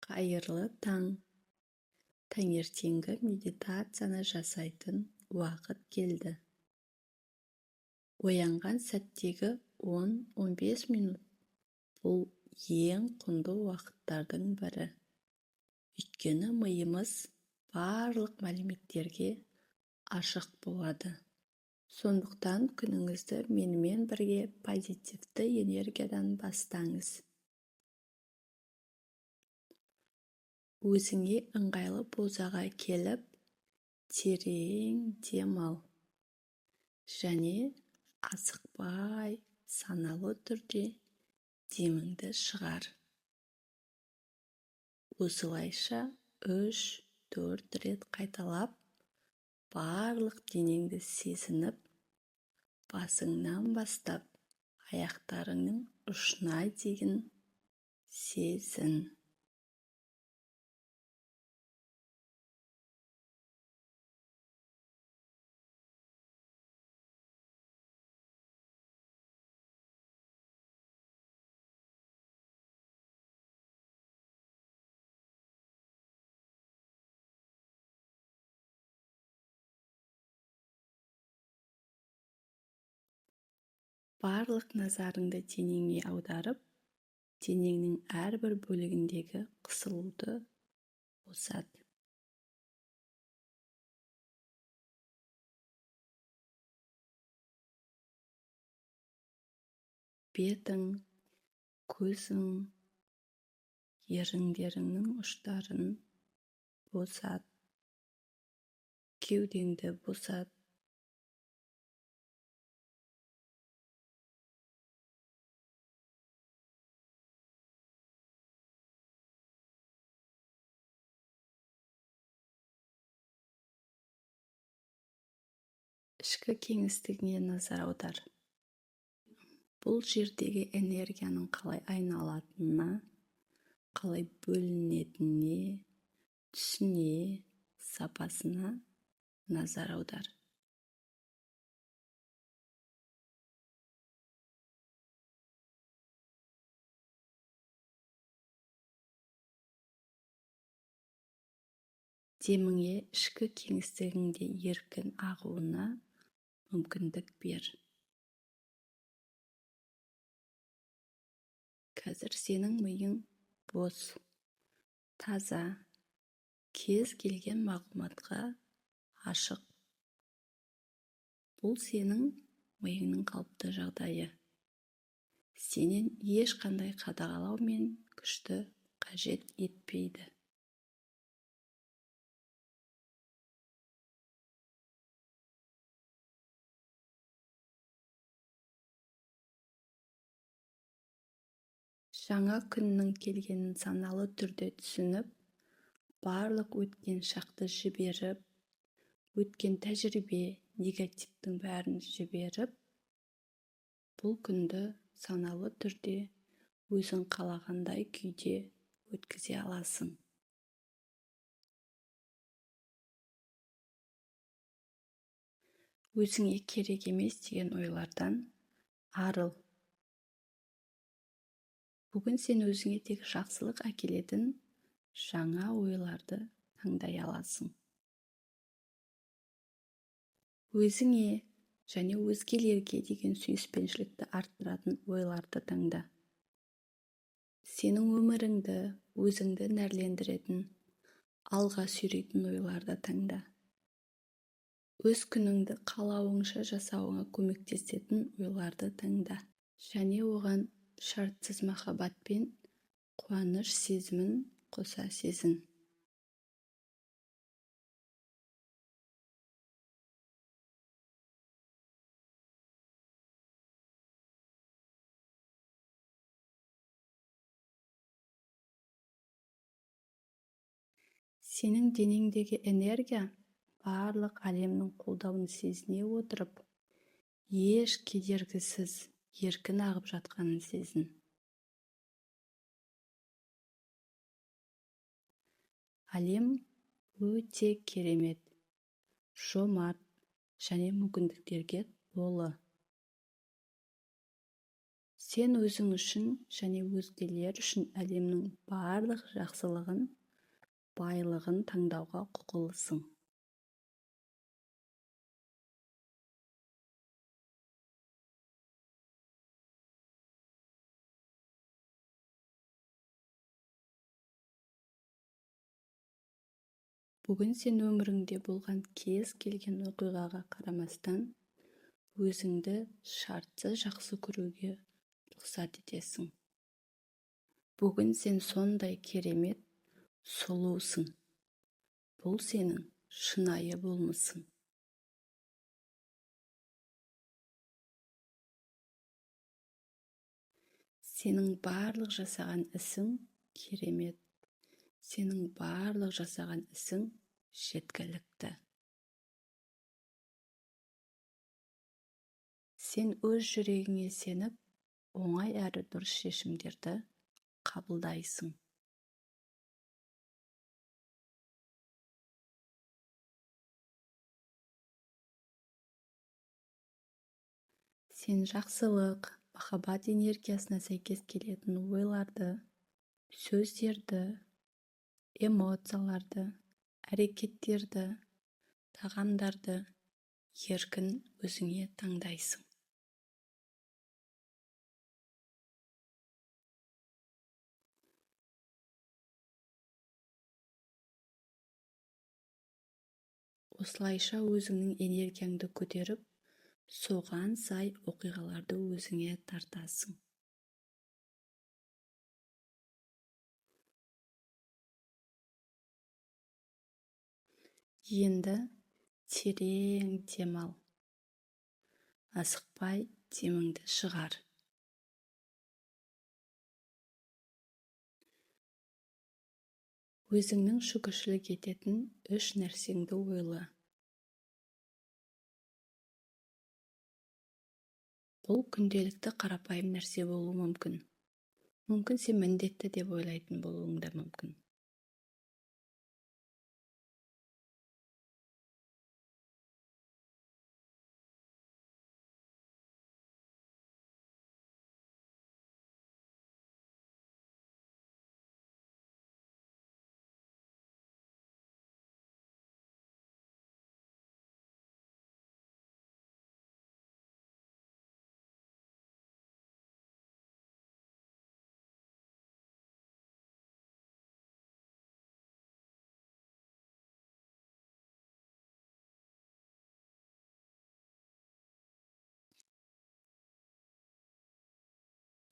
Қайырлы таң. Таңертеңгі медитацияны жасайтын уақыт келді. Оянған сәттегі 10-15 минут бұл ең құнды уақыттардың бірі. Өйткені миымыз барлық мәліметтерге ашық болады. Сондықтан күніңізді менімен бірге позитивті энергиядан бастаңыз. Өзіңе ыңғайлы позаға келіп, терең дем ал. Және асықпай, саналы түрде деміңді шығар. Осылайша 3-4 рет қайталап, барлық денеңді сезініп, басыңнан бастап, аяқтарыңның ұшына дейін сезін. Барлық назарыңды денеңе аударып, денеңнің әрбір бөлігіндегі қысылуды босат. Бетің, көзің, еріндеріңнің ұштарын босат. Кеудеңді босат. Ішкі кеңістігіне назар аудар. Бұл жердегі энергияның қалай айналатынына, қалай бөлінетініне, түсіне, сапасына назар аудар. Деміңе ішкі кеңістігіңде еркін ағуына мүмкіндік бер. Қазір сенің миың бос, таза, кез келген мағлұматқа ашық. Бұл сенің миыңның қалыпты жағдайы. Сенен ешқандай қадағалау мен күшті қажет етпейді. Жаңа күннің келгенін саналы түрде түсініп, барлық өткен шақты жіберіп, өткен тәжірибе, негативтің бәрін жіберіп, бұл күнді саналы түрде өзің қалағандай күйде өткізе аласың. Өзіңе керек емес деген ойлардан арыл. Бүгін сен өзіңе тек жақсылық әкелетін жаңа ойларды таңдай аласың. Өзіңе және өзгелерге деген сүйіспеншілікті арттыратын ойларды таңда. Сенің өміріңді, өзіңді нәрлендіретін, алға сүйрейтін ойларды таңда. Өз күніңді қалауыңша жасауыңа көмектесетін ойларды таңда. Және оған шартсыз махаббат пен қуаныш сезімін қоса сезін. Сенің денеңдегі энергия барлық әлемнің қолдауын сезіне отырып, еш кедергісіз еркін ағып жатқанын сезін. Әлем өте керемет, жомарт және мүмкіндіктерге толы. Сен өзің үшін және өзгелер үшін әлемнің барлық жақсылығын, байлығын таңдауға құқылысың. Бүгін сен өміріңде болған кез келген оқиғаға қарамастан, өзіңді шартсыз жақсы көруге рұқсат етесің. Бүгін сен сондай керемет, сұлусың. Бұл сенің шынайы болмысың. Сенің барлық жасаған ісің керемет. Сенің барлық жасаған ісің жеткілікті. Сен өз жүрегіңе сеніп, оңай әрі дұрыс шешімдерді қабылдайсың. Сен жақсылық, махаббат энергиясына сәйкес келетін ойларды, сөздерді, эмоцияларды, әрекеттерді, тағамдарды еркін өзіңе таңдайсың. Осылайша өзіңнің энергияңды көтеріп, соған сай оқиғаларды өзіңе тартасың. Енді терең демал. Асықпай деміңді шығар. Өзіңнің шүкіршілік ететін 3 нәрсеңді ойла. Бұл күнделікті қарапайым нәрсе болуы мүмкін. Мүмкін сен міндетті деп ойлайтын болуың да мүмкін.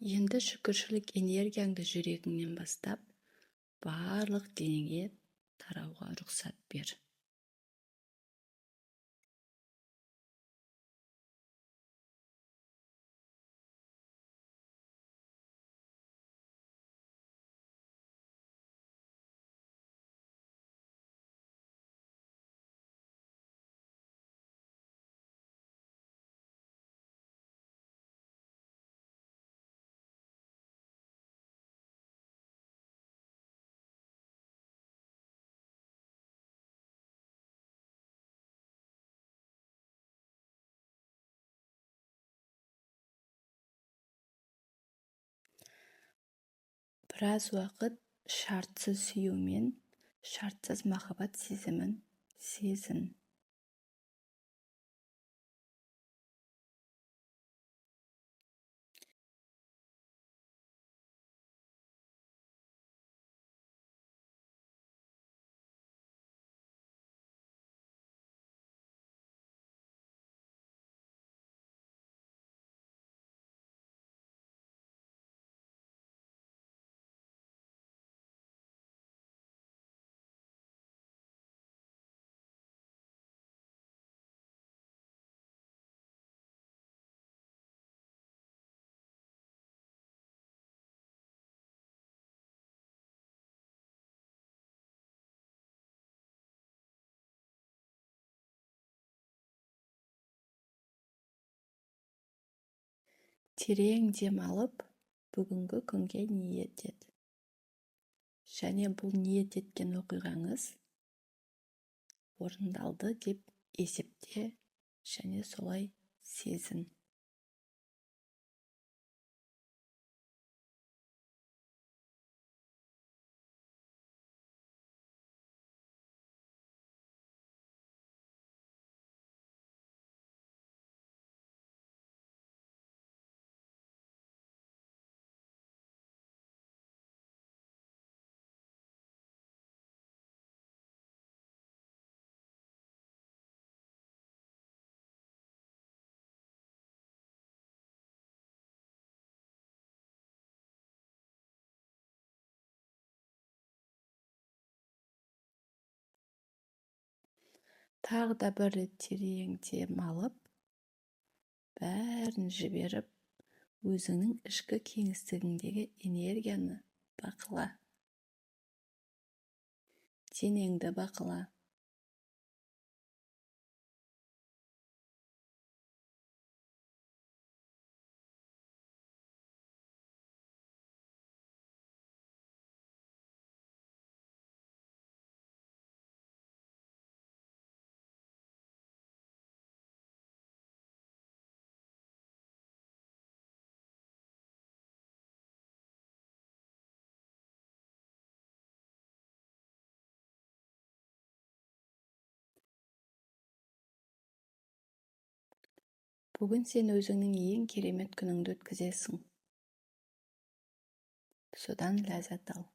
Енді шүкіршілік энергияңды жүрегіңнен бастап, барлық денеңе тарауға рұқсат бер. Біраз уақыт шартсыз сүюмен, шартсыз махаббат сезімін сезін. Терең дем алып, бүгінгі күнге ниет ет. Және бұл ниет еткен оқиғаңыз орындалды деп есепте және солай сезін. Тағы да бір рет терең дем алып, бәрін жіберіп, өзіңнің ішкі кеңістігіңдегі энергияны бақыла. Денеңді бақыла. Бүгін сен өзіңнің ең керемет күніңді өткізесің. Содан ләззат ал.